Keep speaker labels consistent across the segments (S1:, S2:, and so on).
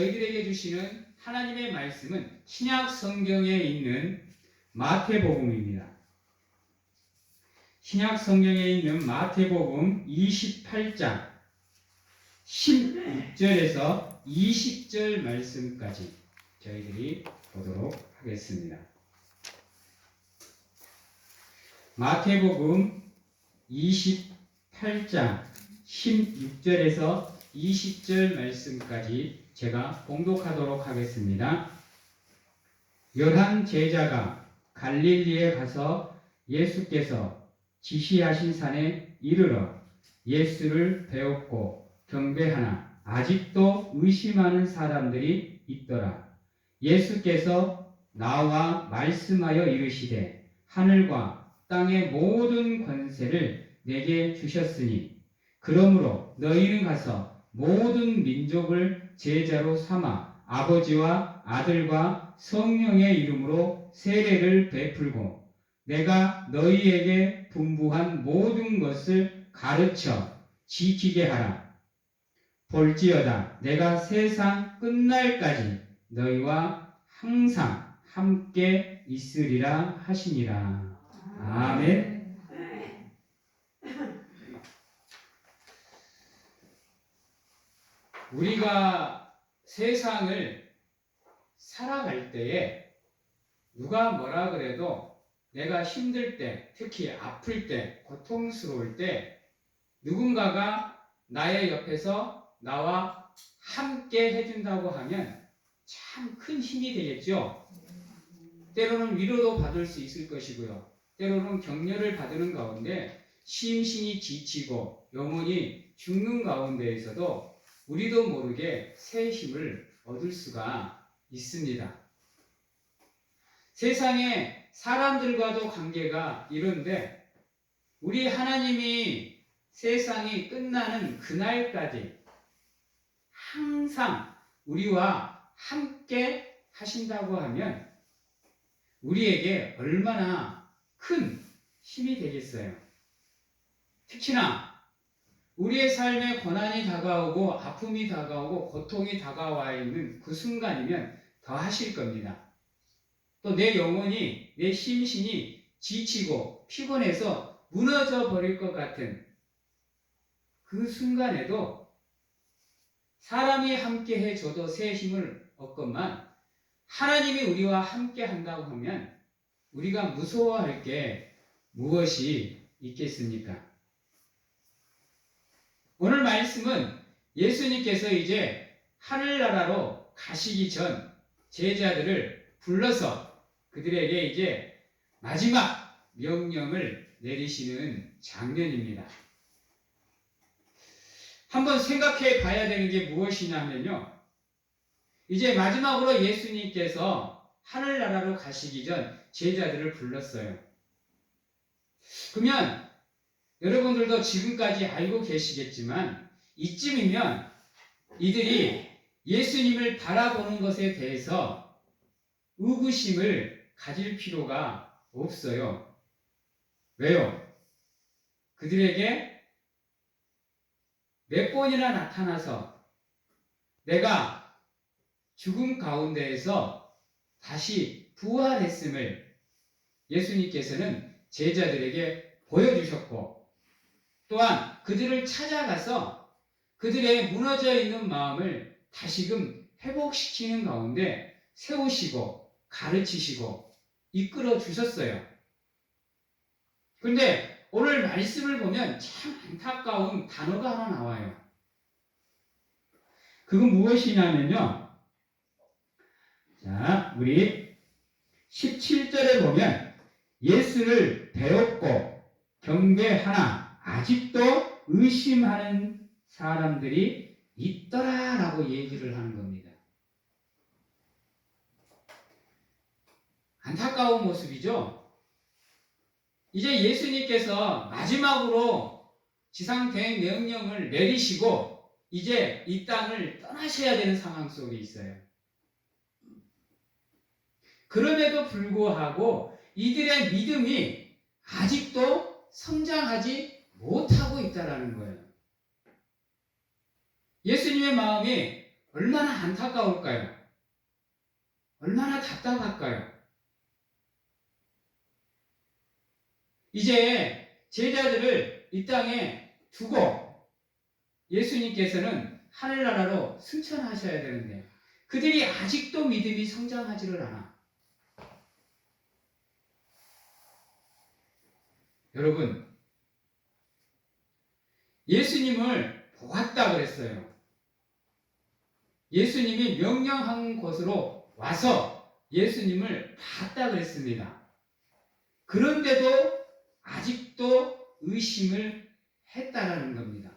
S1: 저희들에게 주시는 하나님의 말씀은 신약 성경에 있는 마태복음입니다. 신약 성경에 있는 마태복음 28장 16절에서 20절 말씀까지 저희들이 보도록 하겠습니다. 마태복음 28장 16절에서 20절 말씀까지 제가 봉독하도록 하겠습니다. 11 제자가 갈릴리에 가서 예수께서 지시하신 산에 이르러 예수를 배웠고 경배하나 아직도 의심하는 사람들이 있더라. 예수께서 나와 말씀하여 이르시되 하늘과 땅의 모든 권세를 내게 주셨으니 그러므로 너희는 가서 모든 민족을 제자로 삼아 아버지와 아들과 성령의 이름으로 세례를 베풀고 내가 너희에게 분부한 모든 것을 가르쳐 지키게 하라. 볼지어다 내가 세상 끝날까지 너희와 항상 함께 있으리라 하시니라. 아멘. 우리가 세상을 살아갈 때에 누가 뭐라 그래도 내가 힘들 때, 특히 아플 때, 고통스러울 때 누군가가 나의 옆에서 나와 함께 해준다고 하면 참 큰 힘이 되겠죠. 때로는 위로도 받을 수 있을 것이고요. 때로는 격려를 받는 가운데 심신이 지치고 영혼이 죽는 가운데에서도 우리도 모르게 새 힘을 얻을 수가 있습니다. 세상에 사람들과도 관계가 이런데 우리 하나님이 세상이 끝나는 그날까지 항상 우리와 함께 하신다고 하면 우리에게 얼마나 큰 힘이 되겠어요. 특히나 우리의 삶에 고난이 다가오고 아픔이 다가오고 고통이 다가와 있는 그 순간이면 더 하실 겁니다. 또 내 영혼이, 내 심신이 지치고 피곤해서 무너져 버릴 것 같은 그 순간에도 사람이 함께 해줘도 새 힘을 얻건만 하나님이 우리와 함께 한다고 하면 우리가 무서워할 게 무엇이 있겠습니까? 오늘 말씀은 예수님께서 이제 하늘나라로 가시기 전 제자들을 불러서 그들에게 이제 마지막 명령을 내리시는 장면입니다. 한번 생각해 봐야 되는 게 무엇이냐면요. 이제 마지막으로 예수님께서 하늘나라로 가시기 전 제자들을 불렀어요. 그러면 여러분들도 지금까지 알고 계시겠지만 이쯤이면 이들이 예수님을 바라보는 것에 대해서 의구심을 가질 필요가 없어요. 왜요? 그들에게 몇 번이나 나타나서 내가 죽음 가운데에서 다시 부활했음을 예수님께서는 제자들에게 보여주셨고 또한 그들을 찾아가서 그들의 무너져 있는 마음을 다시금 회복시키는 가운데 세우시고 가르치시고 이끌어 주셨어요. 그런데 오늘 말씀을 보면 참 안타까운 단어가 하나 나와요. 그건 무엇이냐면요. 자, 우리 17절에 보면 예수를 배웠고 경배하나 아직도 의심하는 사람들이 있더라라고 얘기를 하는 겁니다. 안타까운 모습이죠. 이제 예수님께서 마지막으로 지상 대명령을 내리시고 이제 이 땅을 떠나셔야 되는 상황 속에 있어요. 그럼에도 불구하고 이들의 믿음이 아직도 성장하지 못하고 있다라는 거예요. 예수님의 마음이 얼마나 안타까울까요? 얼마나 답답할까요? 이제 제자들을 이 땅에 두고 예수님께서는 하늘나라로 승천하셔야 되는데 그들이 아직도 믿음이 성장하지를 않아. 여러분, 예수님을 보았다 그랬어요. 예수님이 명령한 곳으로 와서 예수님을 봤다 그랬습니다. 그런데도 아직도 의심을 했다라는 겁니다.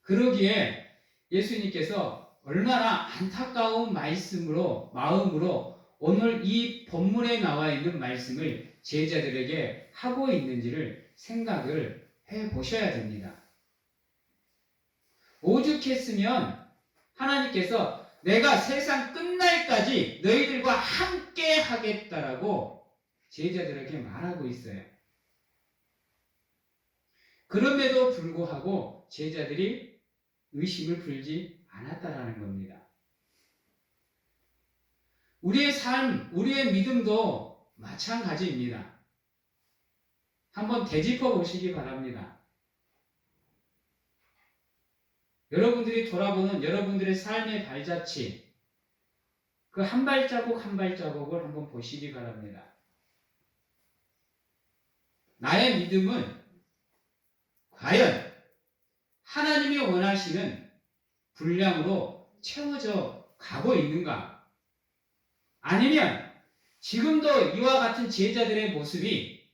S1: 그러기에 예수님께서 얼마나 안타까운 마음으로 오늘 이 본문에 나와 있는 말씀을 제자들에게 하고 있는지를 생각을 해 보셔야 됩니다. 오죽했으면 하나님께서 내가 세상 끝날까지 너희들과 함께 하겠다라고 제자들에게 말하고 있어요. 그럼에도 불구하고 제자들이 의심을 풀지 않았다라는 겁니다. 우리의 삶, 우리의 믿음도 마찬가지입니다. 한번 되짚어 보시기 바랍니다. 여러분들이 돌아보는 여러분들의 삶의 발자취, 그 한 발자국 한 발자국을 한번 보시기 바랍니다. 나의 믿음은 과연 하나님이 원하시는 분량으로 채워져 가고 있는가? 아니면 지금도 이와 같은 제자들의 모습이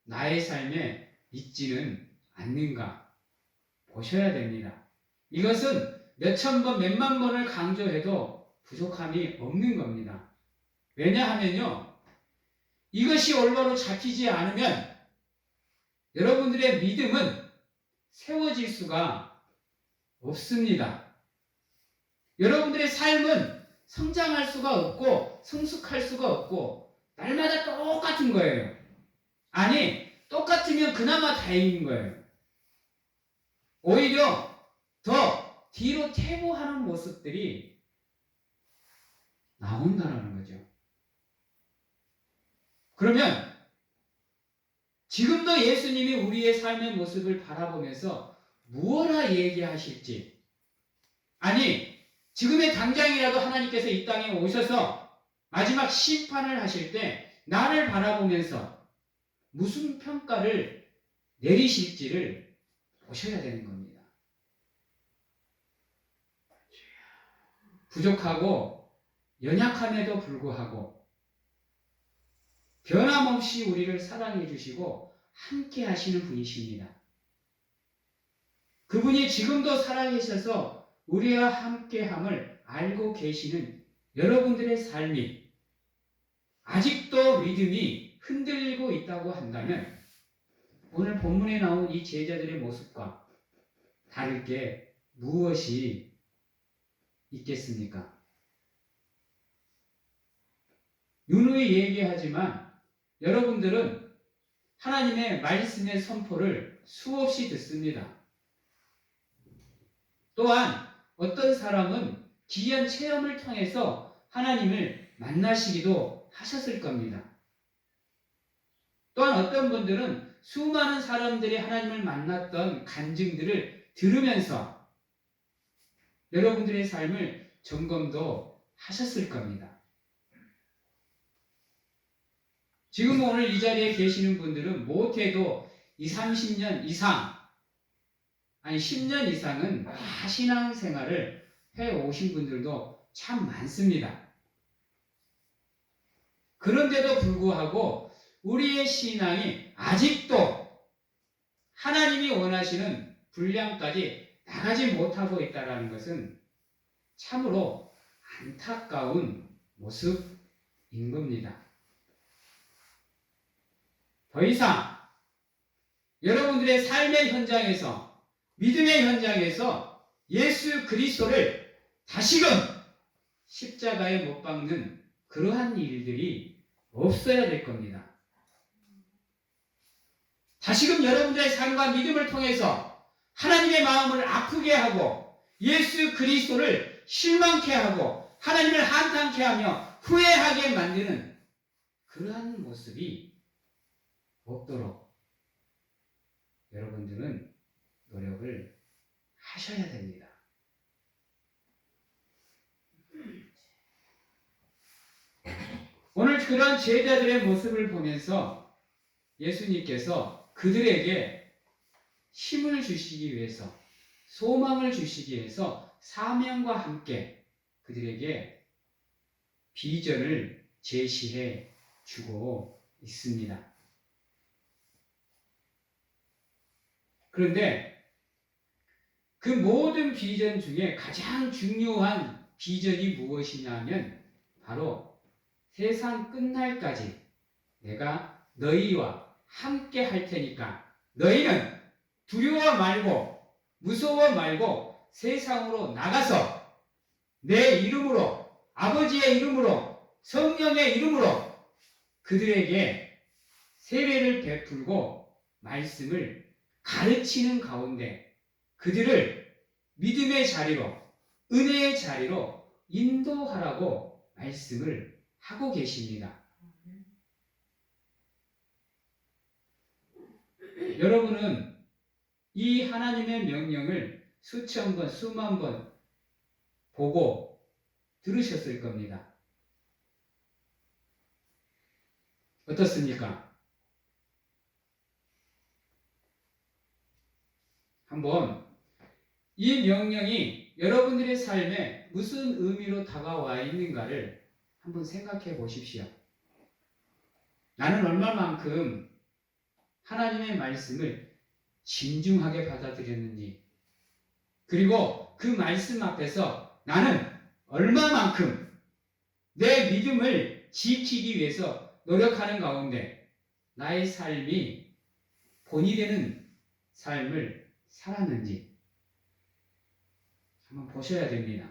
S1: 나의 삶에 있지는 않는가? 보셔야 됩니다. 이것은 몇천 번, 몇만 번을 강조해도 부족함이 없는 겁니다. 왜냐하면요, 이것이 올바로 잡히지 않으면 여러분들의 믿음은 세워질 수가 없습니다. 여러분들의 삶은 성장할 수가 없고 성숙할 수가 없고 날마다 똑같은 거예요. 아니, 똑같으면 그나마 다행인 거예요. 오히려 더 뒤로 퇴보하는 모습들이 나온다는 거죠. 그러면 지금도 예수님이 우리의 삶의 모습을 바라보면서 무엇라 얘기하실지, 아니 지금의 당장이라도 하나님께서 이 땅에 오셔서 마지막 심판을 하실 때 나를 바라보면서 무슨 평가를 내리실지를 보셔야 되는 겁니다. 부족하고 연약함에도 불구하고 변함없이 우리를 사랑해 주시고 함께 하시는 분이십니다. 그분이 지금도 살아계셔서 우리와 함께함을 알고 계시는 여러분들의 삶이 아직도 믿음이 흔들리고 있다고 한다면 오늘 본문에 나온 이 제자들의 모습과 다를 게 무엇이 있겠습니까? 누누이 얘기하지만 여러분들은 하나님의 말씀의 선포를 수없이 듣습니다. 또한 어떤 사람은 기이한 체험을 통해서 하나님을 만나시기도 하셨을 겁니다. 또한 어떤 분들은 수많은 사람들이 하나님을 만났던 간증들을 들으면서 여러분들의 삶을 점검도 하셨을 겁니다. 지금 오늘 이 자리에 계시는 분들은 못해도 20, 30년 이상, 아니 10년 이상은 신앙생활을 해오신 분들도 참 많습니다. 그런데도 불구하고 우리의 신앙이 아직도 하나님이 원하시는 분량까지 나가지 못하고 있다는 것은 참으로 안타까운 모습인 겁니다. 더 이상 여러분들의 삶의 현장에서, 믿음의 현장에서 예수 그리스도를 다시금 십자가에 못 박는 그러한 일들이 없어야 될 겁니다. 다시금 여러분들의 삶과 믿음을 통해서 하나님의 마음을 아프게 하고 예수 그리스도를 실망케 하고 하나님을 한탄케 하며 후회하게 만드는 그러한 모습이 없도록 여러분들은 노력을 하셔야 됩니다. 오늘 그런 제자들의 모습을 보면서 예수님께서 그들에게 힘을 주시기 위해서, 소망을 주시기 위해서 사명과 함께 그들에게 비전을 제시해 주고 있습니다. 그런데 그 모든 비전 중에 가장 중요한 비전이 무엇이냐 하면 바로 세상 끝날까지 내가 너희와 함께 할 테니까 너희는 두려워 말고 무서워 말고 세상으로 나가서 내 이름으로, 아버지의 이름으로, 성령의 이름으로 그들에게 세례를 베풀고 말씀을 가르치는 가운데 그들을 믿음의 자리로, 은혜의 자리로 인도하라고 말씀을 하고 계십니다. 여러분은 이 하나님의 명령을 수천 번, 수만 번 보고 들으셨을 겁니다. 어떻습니까? 한번 이 명령이 여러분들의 삶에 무슨 의미로 다가와 있는가를 한번 생각해 보십시오. 나는 얼마만큼 하나님의 말씀을 진중하게 받아들였는지, 그리고 그 말씀 앞에서 나는 얼마만큼 내 믿음을 지키기 위해서 노력하는 가운데 나의 삶이 본이 되는 삶을 살았는지 한번 보셔야 됩니다.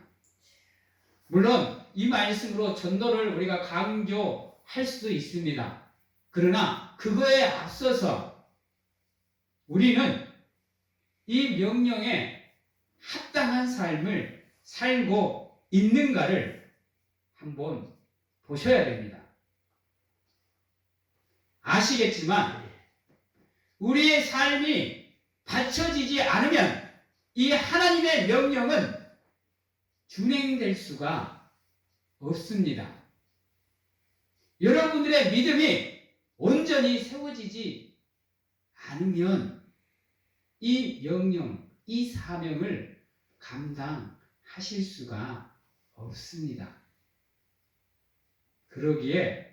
S1: 물론 이 말씀으로 전도를 우리가 강조할 수도 있습니다. 그러나 그거에 앞서서 우리는 이 명령에 합당한 삶을 살고 있는가를 한번 보셔야 됩니다. 아시겠지만 우리의 삶이 받쳐지지 않으면 이 하나님의 명령은 준행될 수가 없습니다. 여러분들의 믿음이 온전히 세워지지 않으면 이 명령, 이 사명을 감당하실 수가 없습니다. 그러기에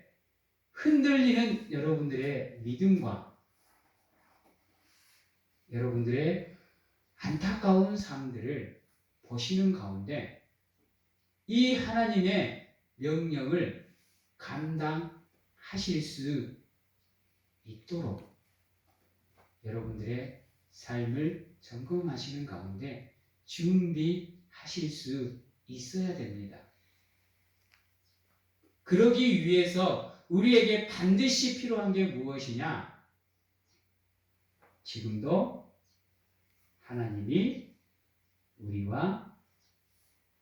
S1: 흔들리는 여러분들의 믿음과 여러분들의 안타까운 삶들을 보시는 가운데 이 하나님의 명령을 감당하실 수 있도록 여러분들의 삶을 점검하시는 가운데 준비하실 수 있어야 됩니다. 그러기 위해서 우리에게 반드시 필요한 게 무엇이냐? 지금도 하나님이 우리와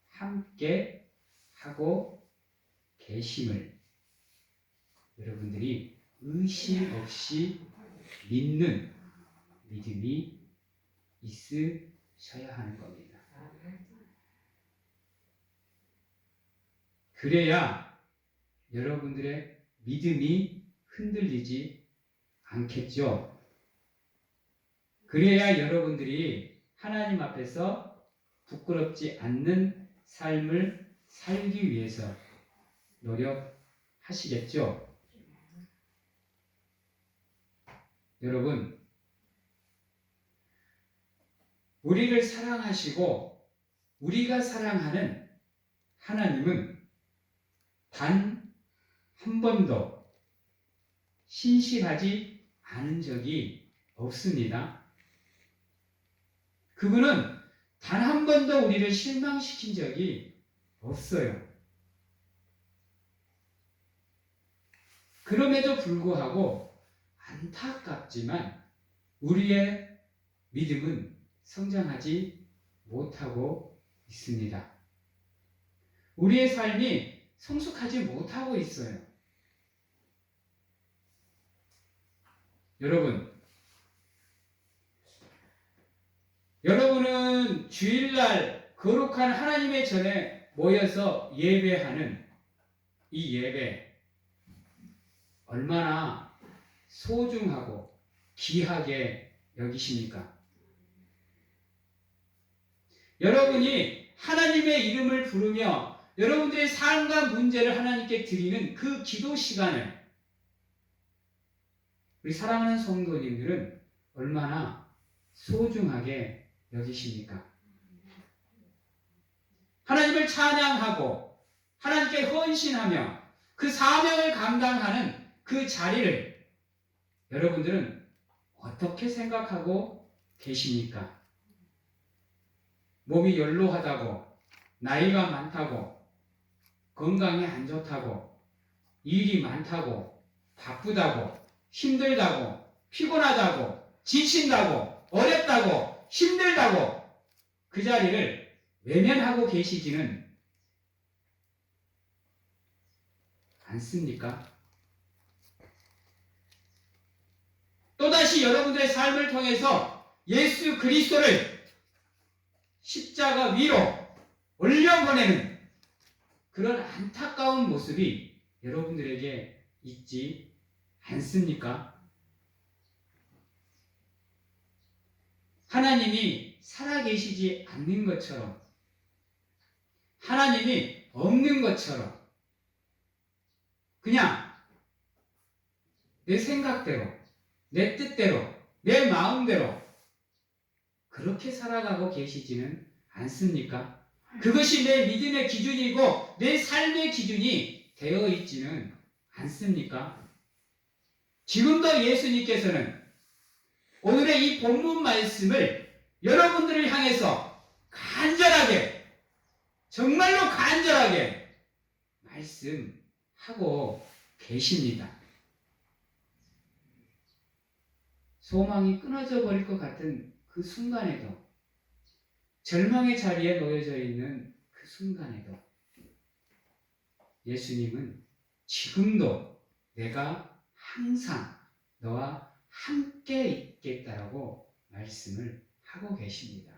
S1: 함께 하고 계심을 여러분들이 의심 없이 믿는 믿음이 있으셔야 하는 겁니다. 그래야 여러분들의 믿음이 흔들리지 않겠죠. 그래야 여러분들이 하나님 앞에서 부끄럽지 않는 삶을 살기 위해서 노력하시겠죠. 여러분, 우리를 사랑하시고 우리가 사랑하는 하나님은 단 한 번도 신실하지 않은 적이 없습니다. 그분은 단 한 번도 우리를 실망시킨 적이 없어요. 그럼에도 불구하고 안타깝지만 우리의 믿음은 성장하지 못하고 있습니다. 우리의 삶이 성숙하지 못하고 있어요. 여러분은 주일날 거룩한 하나님의 전에 모여서 예배하는 이 예배 얼마나 소중하고 귀하게 여기십니까? 여러분이 하나님의 이름을 부르며 여러분들의 삶과 문제를 하나님께 드리는 그 기도 시간을 우리 사랑하는 성도님들은 얼마나 소중하게 여기십니까? 하나님을 찬양하고 하나님께 헌신하며 그 사명을 감당하는 그 자리를 여러분들은 어떻게 생각하고 계십니까? 몸이 연로하다고, 나이가 많다고, 건강이 안 좋다고, 일이 많다고, 바쁘다고, 힘들다고, 피곤하다고, 지친다고, 어렵다고, 힘들다고 그 자리를 외면하고 계시지는 않습니까? 또다시 여러분들의 삶을 통해서 예수 그리스도를 십자가 위로 올려보내는 그런 안타까운 모습이 여러분들에게 있지 않습니까? 하나님이 살아계시지 않는 것처럼, 하나님이 없는 것처럼 그냥 내 생각대로, 내 뜻대로, 내 마음대로 그렇게 살아가고 계시지는 않습니까? 그것이 내 믿음의 기준이고 내 삶의 기준이 되어 있지는 않습니까? 지금도 예수님께서는 오늘의 이 본문 말씀을 여러분들을 향해서 간절하게, 정말로 간절하게 말씀하고 계십니다. 소망이 끊어져 버릴 것 같은 그 순간에도, 절망의 자리에 놓여져 있는 그 순간에도 예수님은 지금도 내가 항상 너와 함께 있겠다라고 말씀을 하고 계십니다.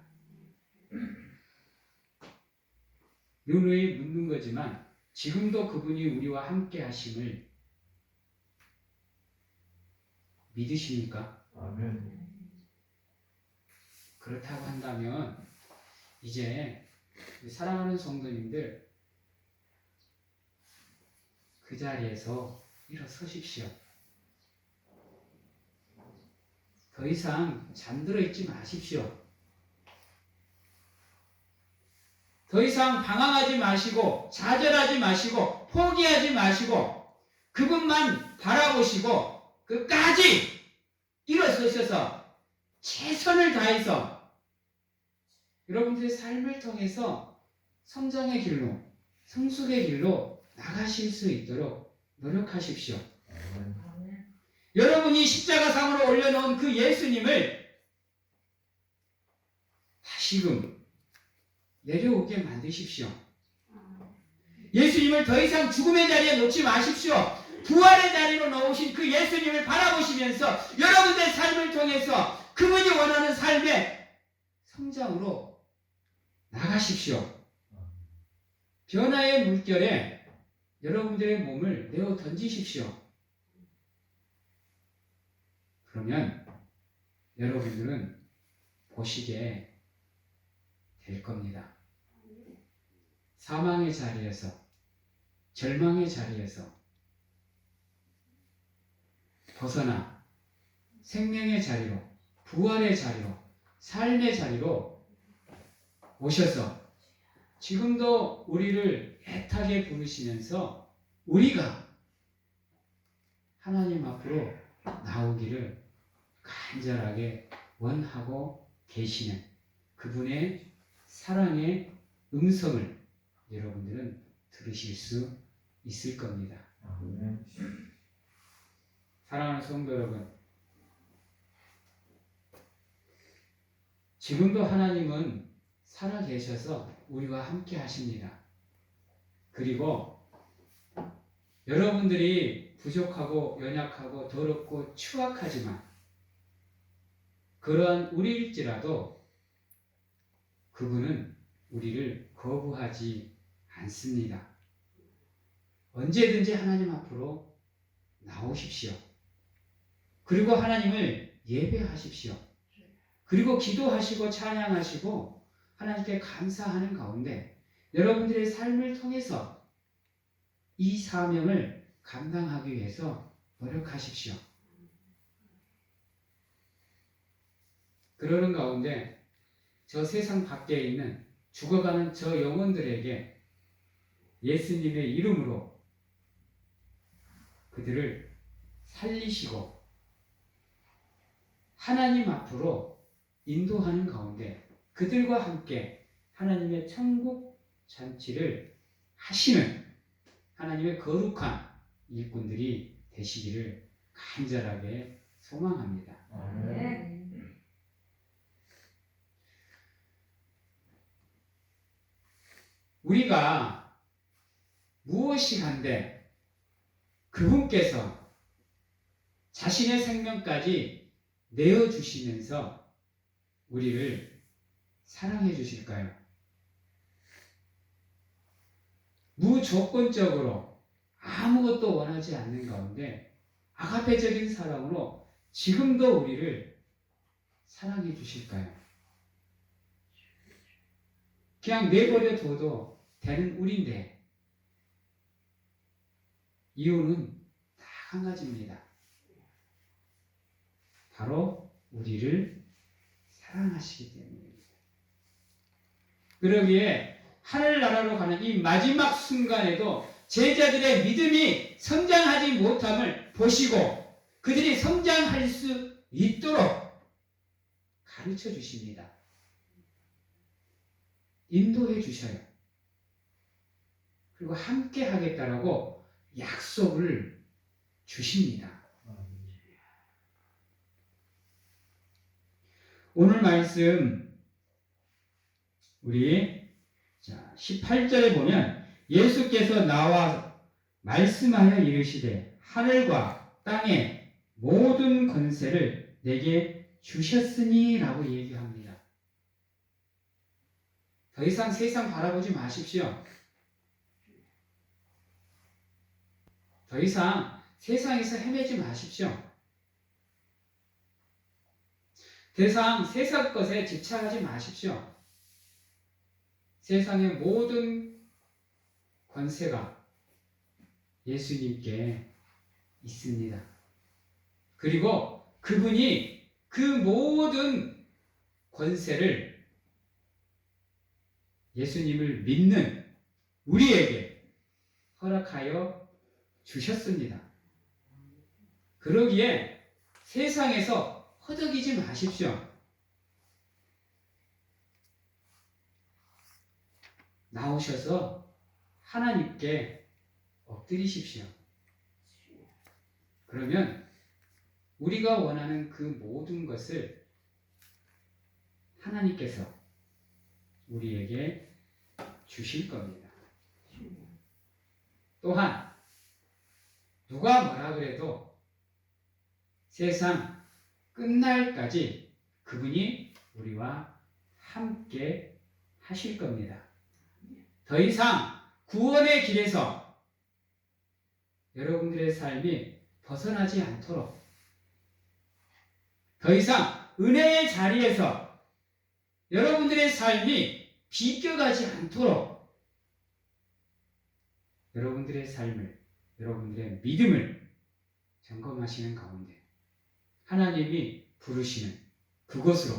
S1: 누누이 묻는 거지만 지금도 그분이 우리와 함께 하심을 믿으십니까?
S2: 아멘.
S1: 그렇다고 한다면 이제 사랑하는 성도님들 그 자리에서 일어서십시오. 더 이상 잠들어 있지 마십시오. 더 이상 방황하지 마시고 좌절하지 마시고 포기하지 마시고 그분만 바라보시고 끝까지 일어서셔서 최선을 다해서 여러분들의 삶을 통해서 성장의 길로, 성숙의 길로 나가실 수 있도록 노력하십시오. 여러분이 십자가상으로 올려놓은 그 예수님을 다시금 내려오게 만드십시오. 예수님을 더 이상 죽음의 자리에 놓지 마십시오. 부활의 자리로 놓으신 그 예수님을 바라보시면서 여러분의 삶을 통해서 그분이 원하는 삶의 성장으로 나가십시오. 변화의 물결에 여러분들의 몸을 내어 던지십시오. 그러면 여러분들은 보시게 될 겁니다. 사망의 자리에서, 절망의 자리에서 벗어나 생명의 자리로, 부활의 자리로, 삶의 자리로 오셔서 지금도 우리를 애타게 부르시면서 우리가 하나님 앞으로 나오기를 간절하게 원하고 계시는 그분의 사랑의 음성을 여러분들은 들으실 수 있을 겁니다. 사랑하는 성도 여러분, 지금도 하나님은 살아계셔서 우리와 함께 하십니다. 그리고 여러분들이 부족하고 연약하고 더럽고 추악하지만 그러한 우리일지라도 그분은 우리를 거부하지 않습니다. 언제든지 하나님 앞으로 나오십시오. 그리고 하나님을 예배하십시오. 그리고 기도하시고 찬양하시고 하나님께 감사하는 가운데 여러분들의 삶을 통해서 이 사명을 감당하기 위해서 노력하십시오. 그러는 가운데 저 세상 밖에 있는 죽어가는 저 영혼들에게 예수님의 이름으로 그들을 살리시고 하나님 앞으로 인도하는 가운데 그들과 함께 하나님의 천국 잔치를 하시는 하나님의 거룩한 일꾼들이 되시기를 간절하게 소망합니다. 우리가 무엇이 한데 그분께서 자신의 생명까지 내어주시면서 우리를 사랑해 주실까요? 무조건적으로 아무것도 원하지 않는 가운데 아가페적인 사랑으로 지금도 우리를 사랑해 주실까요? 그냥 내버려 둬도 되는 우리인데 이유는 다 한 가지입니다. 바로 우리를 사랑하시기 때문입니다. 그러기에 하늘나라로 가는 이 마지막 순간에도 제자들의 믿음이 성장하지 못함을 보시고 그들이 성장할 수 있도록 가르쳐 주십니다. 인도해 주셔요. 그리고 함께 하겠다라고 약속을 주십니다. 오늘 말씀 우리 18절에 보면 예수께서 나와 말씀하여 이르시되 하늘과 땅의 모든 권세를 내게 주셨으니 라고 얘기합니다. 더 이상 세상 바라보지 마십시오. 더 이상 세상에서 헤매지 마십시오. 더 이상 세상 것에 집착하지 마십시오. 세상의 모든 권세가 예수님께 있습니다. 그리고 그분이 그 모든 권세를 예수님을 믿는 우리에게 허락하여 주셨습니다. 그러기에 세상에서 허덕이지 마십시오. 나오셔서 하나님께 엎드리십시오. 그러면 우리가 원하는 그 모든 것을 하나님께서 우리에게 주실 겁니다. 또한 누가 뭐라 그래도 세상 끝날까지 그분이 우리와 함께 하실 겁니다. 더 이상 구원의 길에서 여러분들의 삶이 벗어나지 않도록, 더 이상 은혜의 자리에서 여러분들의 삶이 비껴가지 않도록 여러분들의 삶을, 여러분들의 믿음을 점검하시는 가운데 하나님이 부르시는 그곳으로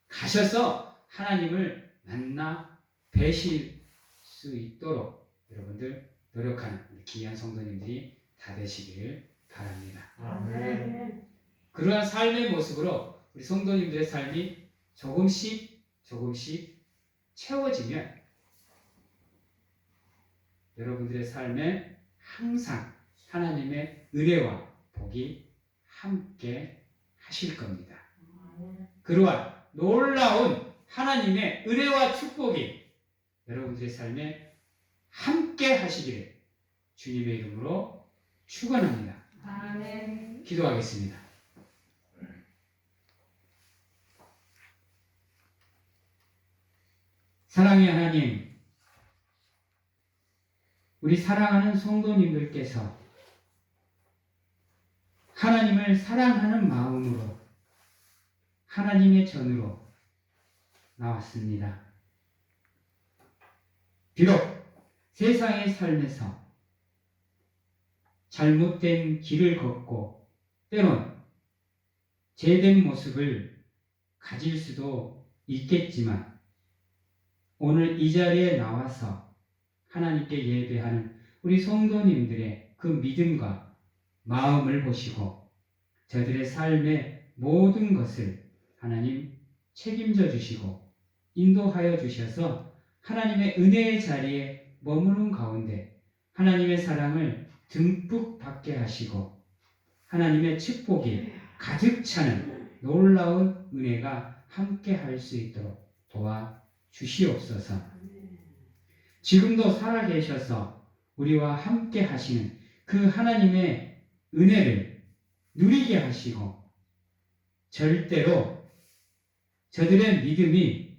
S1: 가셔서 하나님을 만나 뵈실 수 있도록 여러분들 노력하는 귀한 성도님들이 다 되시기를 바랍니다.
S2: 아멘.
S1: 그러한 삶의 모습으로 우리 성도님들의 삶이 조금씩 채워지면 여러분들의 삶에 항상 하나님의 은혜와 복이 함께 하실 겁니다. 그러한 놀라운 하나님의 은혜와 축복이 여러분들의 삶에 함께 하시기를 주님의 이름으로 축원합니다.
S2: 아멘.
S1: 기도하겠습니다. 사랑의 하나님, 우리 사랑하는 성도님들께서 하나님을 사랑하는 마음으로 하나님의 전으로 나왔습니다. 비록 세상의 삶에서 잘못된 길을 걷고 때론 죄된 모습을 가질 수도 있겠지만 오늘 이 자리에 나와서 하나님께 예배하는 우리 성도님들의 그 믿음과 마음을 보시고 저들의 삶의 모든 것을 하나님 책임져 주시고 인도하여 주셔서 하나님의 은혜의 자리에 머무는 가운데 하나님의 사랑을 듬뿍 받게 하시고 하나님의 축복이 가득 차는 놀라운 은혜가 함께 할 수 있도록 도와 주시옵소서. 지금도 살아계셔서 우리와 함께 하시는 그 하나님의 은혜를 누리게 하시고 절대로 저들의 믿음이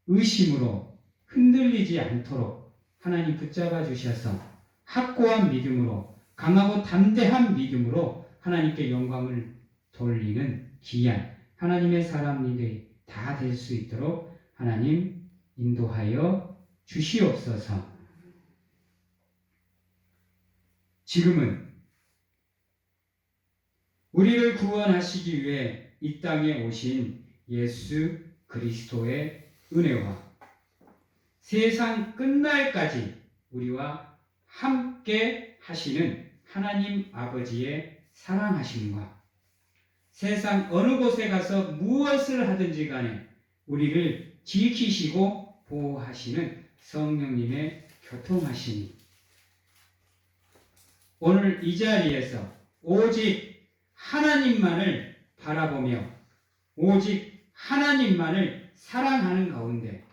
S1: 의심으로 흔들리지 않도록 하나님 붙잡아 주셔서 확고한 믿음으로 강하고 담대한 믿음으로 하나님께 영광을 돌리는 귀한 하나님의 사람들이 다 될 수 있도록 하나님 인도하여 주시옵소서. 지금은 우리를 구원하시기 위해 이 땅에 오신 예수 그리스도의 은혜와 세상 끝날까지 우리와 함께 하시는 하나님 아버지의 사랑하심과 세상 어느 곳에 가서 무엇을 하든지 간에 우리를 지키시고 보호하시는 성령님의 교통하심이 오늘 이 자리에서 오직 하나님만을 바라보며 오직 하나님만을 사랑하는 가운데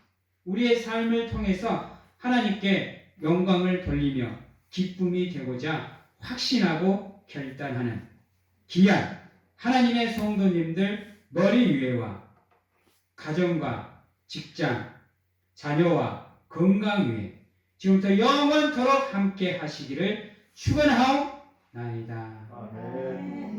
S1: 우리의 삶을 통해서 하나님께 영광을 돌리며 기쁨이 되고자 확신하고 결단하는 귀한 하나님의 성도님들 머리 위에와 가정과 직장, 자녀와 건강 위에 지금부터 영원토록 함께 하시기를 축원하옵나이다.
S2: 아멘.